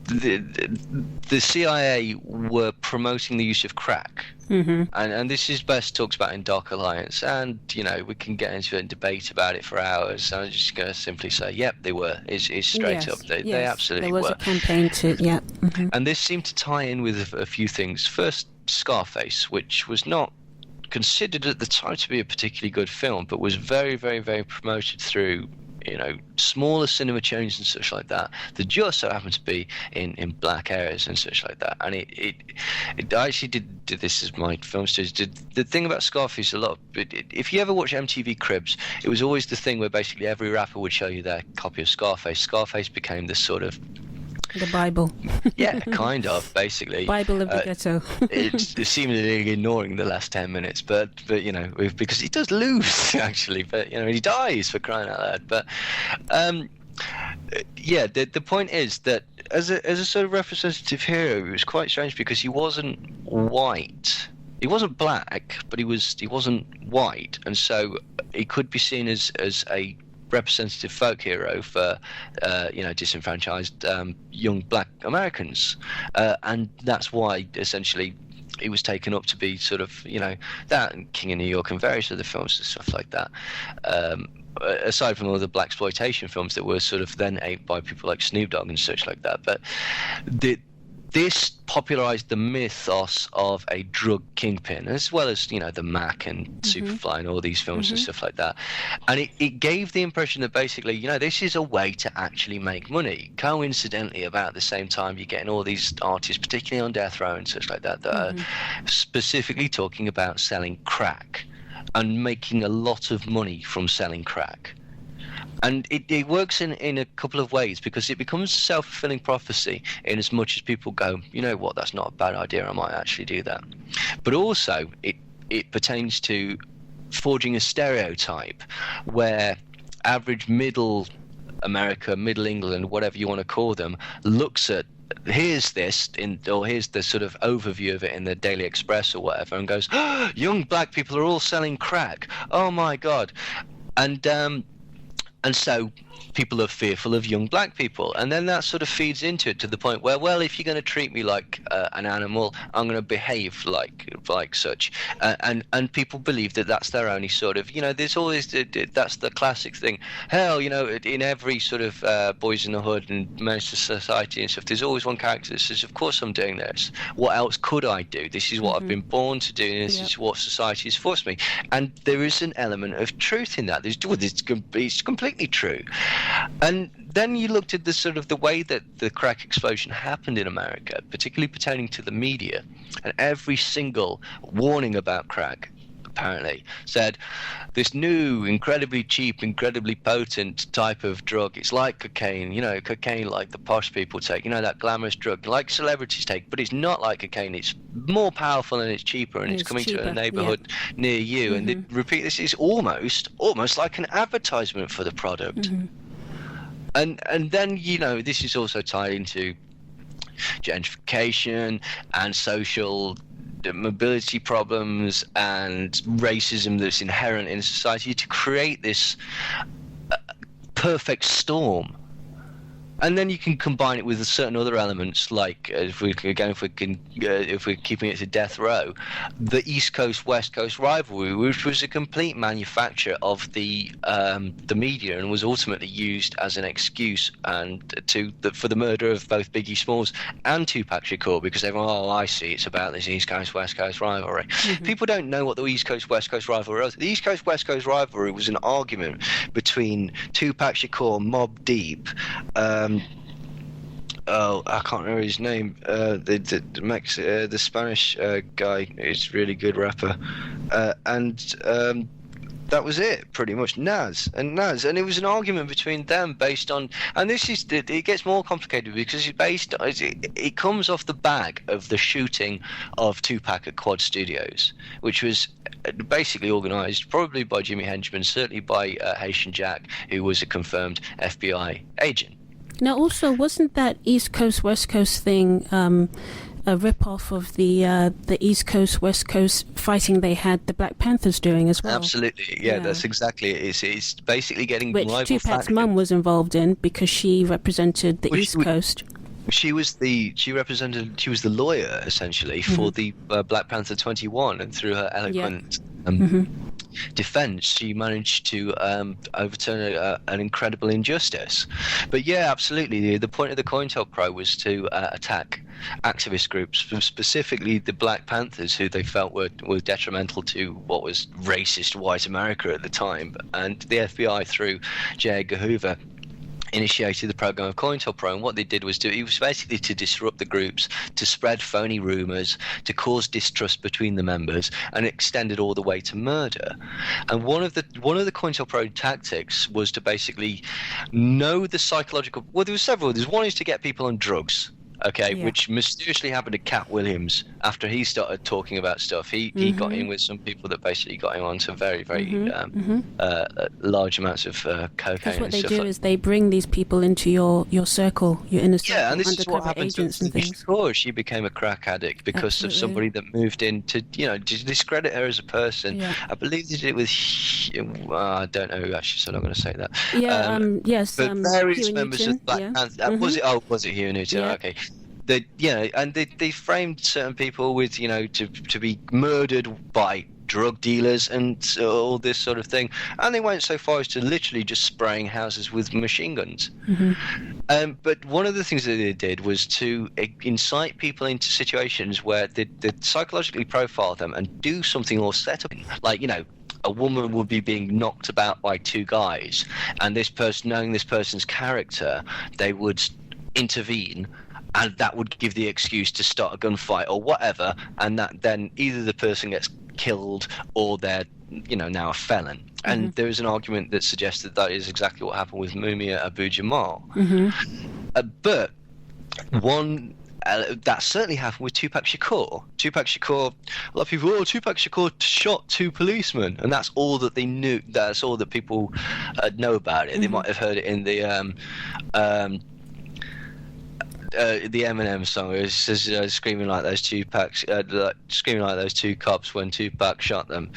B: the CIA were promoting the use of crack, and this is best talked about in Dark Alliance, and we can get into a debate about it for hours. I'm just going to simply say, yep, they were. It's straight up. They absolutely were.
A: There was a campaign to,
B: and this seemed to tie in with a few things. First, Scarface, which was not considered at the time to be a particularly good film, but was very, very, very promoted through smaller cinema chains and such like that just so happened to be in black areas and such like that. And it I actually did this as my film studies. The thing about Scarface a lot, if you ever watch MTV Cribs, it was always the thing where basically every rapper would show you their copy of Scarface. Scarface became this sort of
A: the Bible.
B: Yeah, kind of, basically.
A: Bible of the ghetto.
B: It's seemingly ignoring the last 10 minutes, but because he does lose, actually, but, he dies, for crying out loud. But, the point is that as a sort of representative hero, he was quite strange because he wasn't white. He wasn't black, but he wasn't white, and so he could be seen as a representative folk hero for disenfranchised young black Americans, and that's why essentially he was taken up to be sort of that and King of New York and various other films and stuff like that, aside from all the blaxploitation films that were sort of then aped by people like Snoop Dogg and such like that. But this popularized the mythos of a drug kingpin, as well as the Mac and Superfly and all these films and stuff like that. And it gave the impression that basically this is a way to actually make money. Coincidentally, about the same time, you're getting all these artists, particularly on death row and such like that, that are specifically talking about selling crack and making a lot of money from selling crack. And it works in a couple of ways, because it becomes a self-fulfilling prophecy in as much as people go, you know what, that's not a bad idea, I might actually do that. But also it pertains to forging a stereotype where average middle America, middle England, whatever you want to call them, looks at here's this or here's the sort of overview of it in the Daily Express or whatever, and goes, oh, young black people are all selling crack. Oh my God. And so people are fearful of young black people. And then that sort of feeds into it to the point where, well, if you're going to treat me like an animal, I'm going to behave like such. And people believe that that's their only sort of, there's always, that's the classic thing. Hell, in every sort of Boys in the Hood and Menace to Society and stuff, there's always one character that says, of course I'm doing this. What else could I do? This is what I've been born to do, and this is what society has forced me. And there is an element of truth in that. It's completely true. And then you looked at the sort of the way that the crack explosion happened in America, particularly pertaining to the media, and every single warning about crack apparently, said this new, incredibly cheap, incredibly potent type of drug. It's like cocaine, cocaine like the posh people take, that glamorous drug, like celebrities take, but it's not like cocaine. It's more powerful and it's cheaper, and it's coming
A: cheaper,
B: to a neighborhood near you. And they repeat, this is almost like an advertisement for the product. And then, this is also tied into gentrification and social mobility problems and racism that's inherent in society to create this perfect storm. And then you can combine it with certain other elements, like if we're keeping it to death row, the East Coast West Coast rivalry, which was a complete manufacture of the media and was ultimately used as an excuse for the murder of both Biggie Smalls and Tupac Shakur, because everyone, I see, it's about this East Coast West Coast rivalry. People don't know what the East Coast West Coast rivalry was. The East Coast West Coast rivalry was an argument between Tupac Shakur, Mobb Deep, I can't remember his name. The Spanish guy is really good rapper, and that was it, pretty much. Nas, and it was an argument between them based on, and it gets more complicated because it comes off the back of the shooting of Tupac at Quad Studios, which was basically organised probably by Jimmy Henchman, certainly by Haitian Jack, who was a confirmed FBI agent.
A: Now, also, wasn't that East Coast West Coast thing a rip-off of the East Coast West Coast fighting they had the Black Panthers doing as well?
B: Absolutely, yeah. That's exactly it. It's basically getting
A: which Tupac's mum was involved in because she represented the East Coast.
B: She was the lawyer essentially for the Black Panther 21, and through her eloquent defense, she managed to overturn an incredible injustice. But yeah, absolutely, the point of the COINTELPRO was to attack activist groups, specifically the Black Panthers, who they felt were detrimental to what was racist white America at the time. And the FBI, through J. Edgar Hoover, initiated the program of COINTELPRO, and what they did was basically to disrupt the groups, to spread phony rumors, to cause distrust between the members, and it extended all the way to murder. And one of the COINTELPRO tactics was to basically know the psychological. Well, there were several. One is to get people on drugs. Which mysteriously happened to Cat Williams after he started talking about stuff. He got in with some people that basically got him onto very, very large amounts of cocaine.
A: Because what they do is they bring these people into your circle, your inner circle,
B: and this is what happened
A: agents
B: to
A: and things.
B: Shakur. She became a crack addict because of somebody that moved in to discredit her as a person. Yeah. I believe they did it with I don't know actually, so I'm not going to say that.
A: Yeah. Yes.
B: But various
A: Hugh
B: members
A: Newton,
B: of Black Panther. Was it Hugh Newton?
A: Yeah.
B: Okay. They framed certain people with to be murdered by drug dealers and all this sort of thing, and they went so far as to literally just spraying houses with machine guns. But one of the things that they did was to incite people into situations where they'd psychologically profile them and do something or set up, like a woman would be being knocked about by two guys, and this person, knowing this person's character, they would intervene, and that would give the excuse to start a gunfight or whatever, and that then either the person gets killed or they're now a felon. And there is an argument that suggests that is exactly what happened with Mumia Abu-Jamal. But one that certainly happened with Tupac Shakur. A lot of people, Tupac Shakur shot two policemen, and that's all that they knew. That's all that people know about it. They might have heard it in the Eminem song. It says screaming like those screaming like those two cops when Tupac shot them.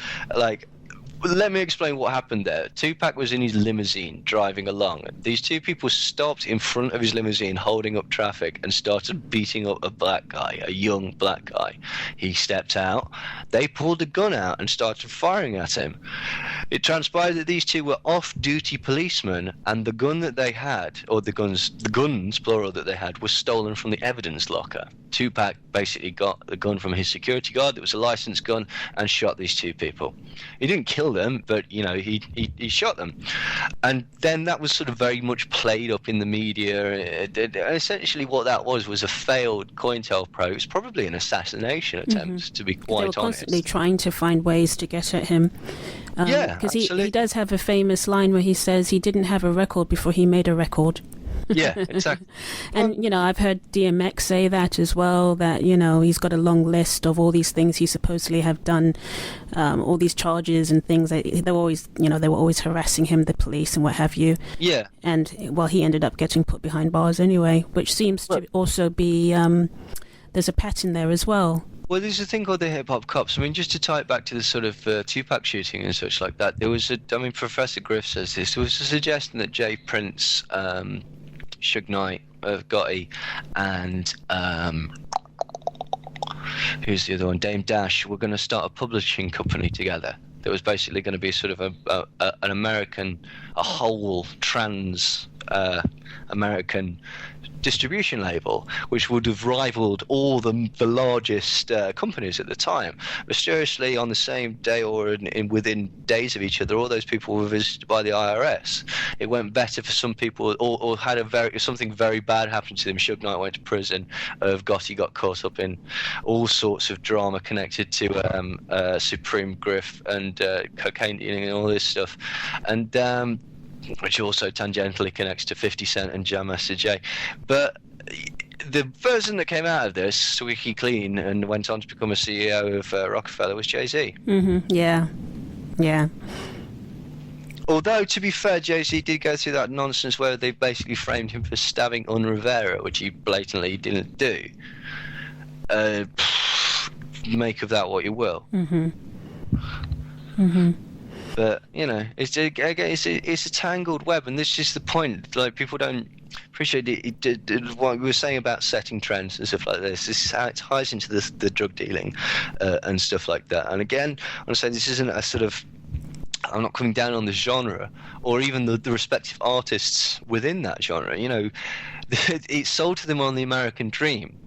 B: Let me explain what happened there. Tupac was in his limousine driving along. These two people stopped in front of his limousine holding up traffic and started beating up a black guy, a young black guy. He stepped out. They pulled a gun out and started firing at him. It transpired that these two were off-duty policemen, and the gun that they had, or the guns plural that they had, was stolen from the evidence locker. Tupac basically got the gun from his security guard that was a licensed gun and shot these two people. He didn't kill kill them, but he shot them. And then that was sort of very much played up in the media. Essentially what that was a failed COINTELPRO. It was probably an assassination attempt, to be quite honest.
A: They were constantly trying to find ways to get at him. Because he does have a famous line where he says he didn't have a record before he made a record.
B: Yeah, exactly.
A: And, I've heard DMX say that as well, that, he's got a long list of all these things he supposedly have done, all these charges and things. They were always harassing him, the police and what have you.
B: Yeah.
A: And, he ended up getting put behind bars anyway, which seems to also be, there's a pattern there as well.
B: Well, there's a thing called the hip-hop cops. I mean, just to tie it back to the sort of Tupac shooting and such like that, there was Professor Griff says this, there was a suggestion that Jay Prince, Suge Knight of Gotti, and who's the other one? Dame Dash were going to start a publishing company together. There was basically going to be sort of an American, a whole trans American distribution label, which would have rivaled all the largest companies at the time. Mysteriously, on the same day or within days of each other, all those people were visited by the IRS. It went better for some people, or had something very bad happen to them. Suge Knight went to prison. Gotti got caught up in all sorts of drama connected to Supreme Griff and cocaine dealing and all this stuff, and which also tangentially connects to 50 Cent and Jam Master Jay. But the person that came out of this squeaky clean and went on to become a CEO of Rockefeller was Jay-Z.
A: Yeah.
B: Although, to be fair, Jay-Z did go through that nonsense where they basically framed him for stabbing Un Rivera, which he blatantly didn't do. Make of that what you will. But it's a tangled web, and this is the point. Like, people don't appreciate it. What we were saying about setting trends and stuff like this. This is how it ties into the drug dealing and stuff like that. And again, I want to say this isn't a sort of. I'm not coming down on the genre or even the respective artists within that genre. It's sold to them on the American dream.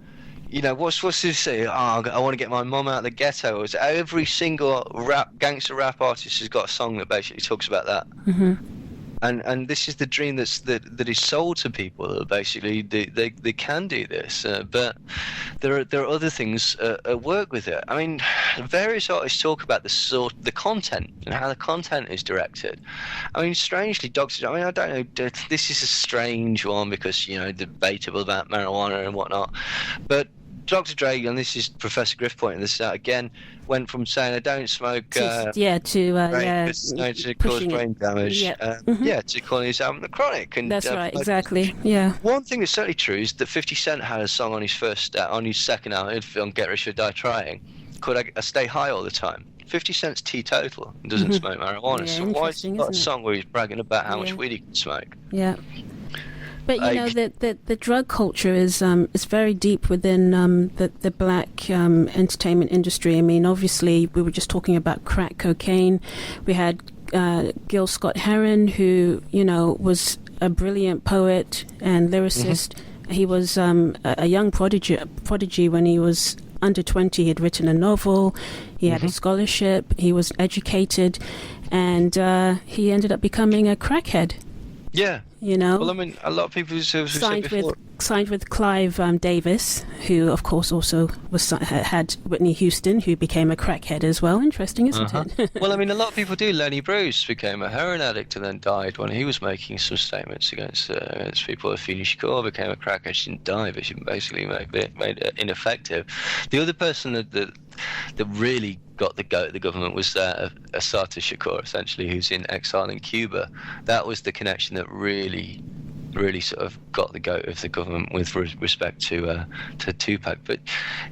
B: What's this say? I want to get my mom out of the ghetto. Every single gangster rap artist has got a song that basically talks about that. And this is the dream that is sold to people. That basically, they can do this, but there are other things at work with it. I mean, various artists talk about the content and how the content is directed. I mean, strangely, Dr. I don't know. This is a strange one because debatable about marijuana and whatnot, but Dr. Dre, and this is Professor Griff pointing this out again, went from saying I don't smoke to cause brain damage, to calling his album The Chronic. And
A: that's right, exactly. Yeah.
B: One thing that's certainly true is that 50 Cent had a song on his second album, on Get Rich or Die Trying, called I Stay High All the Time. 50 Cent's teetotal and doesn't smoke marijuana, so why is he got a song where he's bragging about how much weed he can smoke?
A: Yeah. But the drug culture is very deep within the black entertainment industry. I mean, obviously, we were just talking about crack cocaine. We had Gil Scott-Heron, who was a brilliant poet and lyricist. He was a young prodigy when he was under 20. He had written a novel. He had a scholarship. He was educated, and he ended up becoming a crackhead.
B: Yeah. Well, I mean, a lot of people signed with Clive Davis, who, of course, also had Whitney Houston, who became a crackhead as well. Interesting, isn't it? Well, I mean, a lot of people do. Lenny Bruce became a heroin addict and then died when he was making some statements against people. Afeni Shakur became a crackhead. She didn't die, but she basically made it ineffective. The other person that really got the goat of the government was Assata Shakur, essentially, who's in exile in Cuba. That was the connection that really sort of got the goat of the government with respect to Tupac. But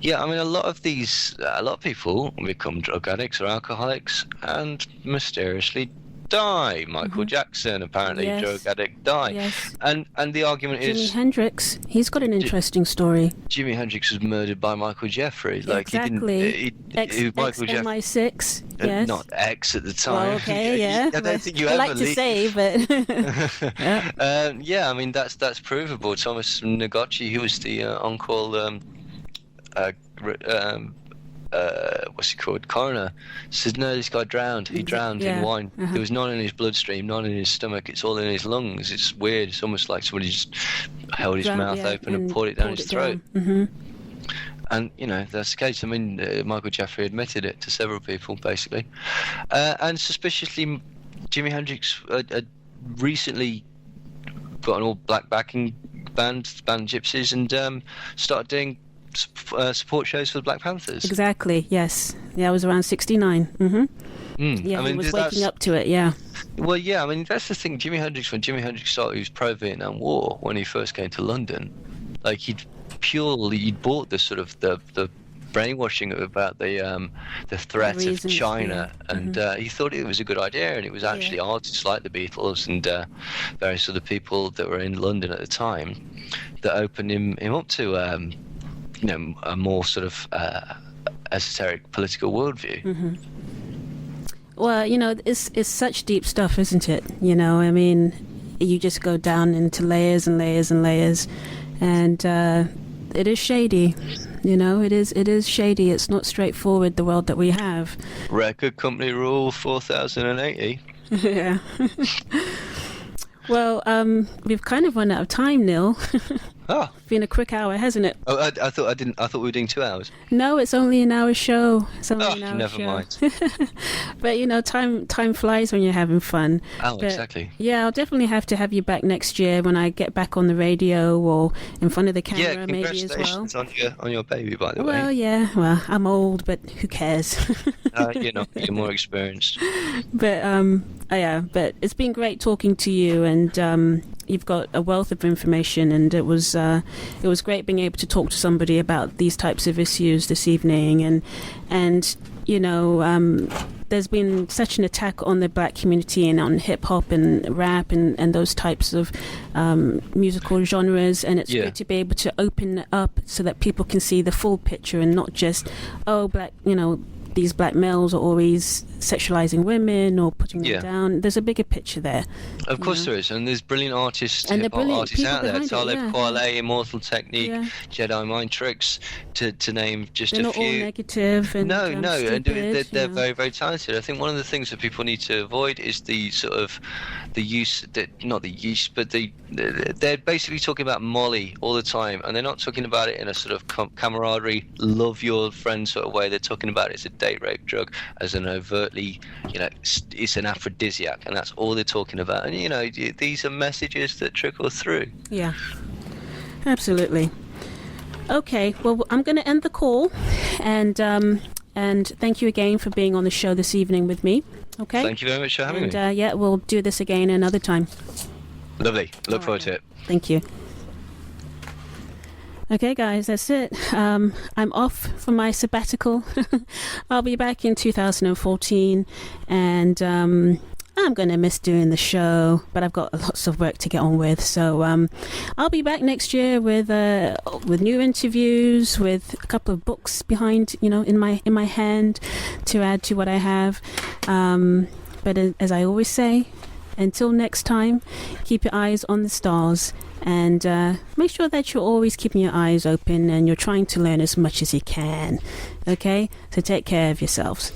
B: yeah, I mean, a lot of people become drug addicts or alcoholics and mysteriously die. Michael Jackson, apparently, drug addict, died.
A: Yes.
B: And the argument is
A: Jimi Hendrix. He's got an interesting story.
B: Jimi Hendrix was murdered by Michael Jeffrey. Like,
A: exactly.
B: Michael Jeffrey.
A: MI6. Yes.
B: Not X at the time.
A: Well, okay, yeah.
B: I don't think you
A: I
B: ever
A: like to say, but
B: yeah, I mean, that's provable. Thomas Nagocci, who was the on-call what's he called, coroner, said no, this guy drowned. He drowned in wine. There was none in his bloodstream, none in his stomach. It's all in his lungs. It's weird. It's almost like somebody just held his mouth open and poured it down his throat. And that's the case. I mean, Michael Jeffrey admitted it to several people, basically. And suspiciously, Jimi Hendrix had recently got an all-black backing band Gypsies, and started doing support shows for the Black Panthers.
A: Exactly. Yes. Yeah, I was around 69. Yeah, I mean, he was waking up to it. Yeah.
B: Well, yeah. I mean, that's the thing. When Jimi Hendrix started, he was pro-Vietnam War when he first came to London. Like he'd bought the sort of the brainwashing about the threat of China, and he thought it was a good idea, and it was actually artists like the Beatles and various other people that were in London at the time that opened him up to a more sort of esoteric political worldview.
A: Well, it's such deep stuff, isn't it? I mean, you just go down into layers and layers and layers, and it is shady. It is shady. It's not straightforward, the world that we have.
B: Record company rule 4080.
A: Yeah. Well, we've kind of run out of time, Neil.
B: Oh.
A: Been a quick hour, hasn't it?
B: Oh, I thought we were doing 2 hours.
A: No, it's only an hour show. It's only an hour
B: never
A: show.
B: mind.
A: But time flies when you're having fun.
B: Oh,
A: but,
B: exactly.
A: Yeah, I'll definitely have to have you back next year when I get back on the radio or in front of the camera, maybe as well.
B: Congratulations on your baby, by the way.
A: Well, yeah. Well, I'm old, but who cares?
B: You're more experienced.
A: But but it's been great talking to you, and you've got a wealth of information, and it was great being able to talk to somebody about these types of issues this evening, and there's been such an attack on the black community and on hip hop and rap and those types of musical genres, and it's good to be able to open it up so that people can see the full picture and not just black, these black males are always sexualizing women or putting them down. There's a bigger picture there.
B: Of course there is, and there's brilliant artists,
A: and
B: artists out there. Talib
A: Kweli,
B: Kweli, Immortal Technique, Jedi Mind Tricks, to name just
A: they're
B: a
A: not
B: few.
A: All negative and
B: and
A: stupid,
B: they're very, very talented. I think one of the things that people need to avoid is the sort of the use, not the use, but they're basically talking about Molly all the time, and they're not talking about it in a sort of camaraderie, love your friend sort of way. They're talking about it as a date rape drug, as an overtly, it's an aphrodisiac, and that's all they're talking about. And these are messages that trickle through.
A: Yeah, absolutely. Okay, well, I'm going to end the call, and thank you again for being on the show this evening with me. Okay.
B: Thank you very much for having me.
A: And we'll do this again another time.
B: Lovely. Look forward to it.
A: Thank you. Okay, guys, that's it. I'm off for my sabbatical. I'll be back in 2014, and I'm going to miss doing the show, but I've got lots of work to get on with. So I'll be back next year with new interviews, with a couple of books behind, in my hand to add to what I have. But as I always say, until next time, keep your eyes on the stars, and make sure that you're always keeping your eyes open and you're trying to learn as much as you can. Okay? So take care of yourselves.